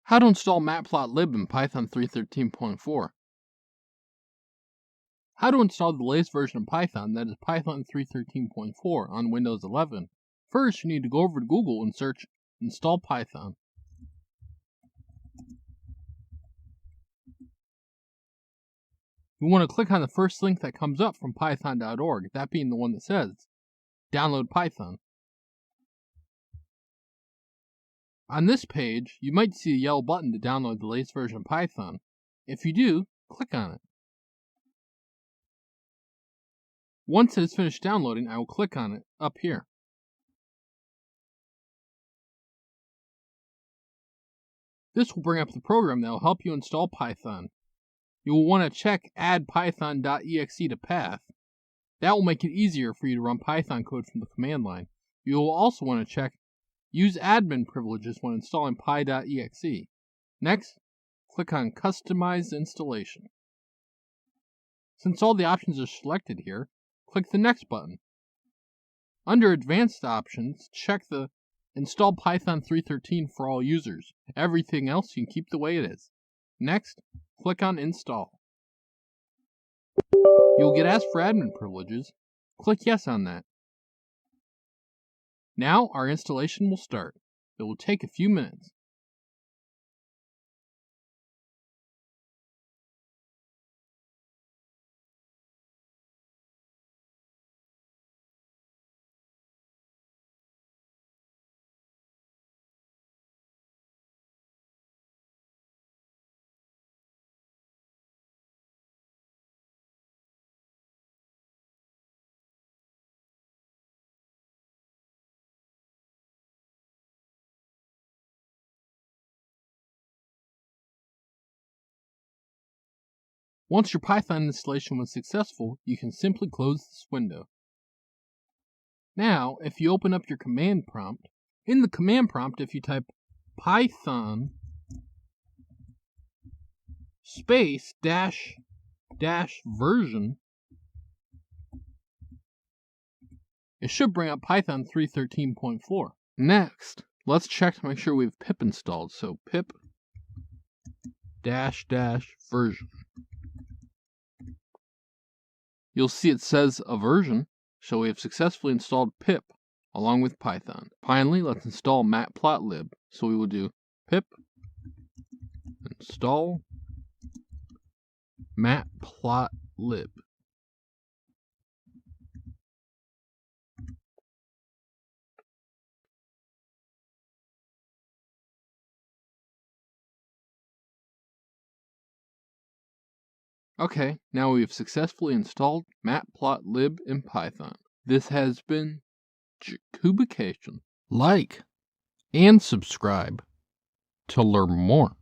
How to install matplotlib in Python 3.13.4. How to install the latest version of Python, that is Python 3.13.4 on Windows 11. First, you need to go over to Google and search install Python. You want to click on the first link that comes up from python.org, that being the one that says download Python. On this page, you might see a yellow button to download the latest version of Python. If you do, click on it. Once it is finished downloading, I will click on it up here. This will bring up the program that will help you install Python. You will want to check add python.exe to path. That will make it easier for you to run Python code from the command line. You will also want to check use admin privileges when installing py.exe. Next, click on Customize Installation. Since all the options are selected here, click the Next button. Under Advanced Options, check the Install Python 3.13 for all users. Everything else you can keep the way it is. Next, click on Install. You'll get asked for admin privileges. Click Yes on that. Now our installation will start. It will take a few minutes. Once your Python installation was successful, you can simply close this window. Now, if you open up your command prompt, in the command prompt, if you type python space dash version, it should bring up Python 3.13.4. Next, let's check to make sure we have pip installed. So pip version. You'll see it says a version, so we have successfully installed pip along with Python. Finally, let's install matplotlib. So we will do pip install matplotlib. Okay, now we've successfully installed matplotlib in Python. This has been Jacubication. Like and subscribe to learn more.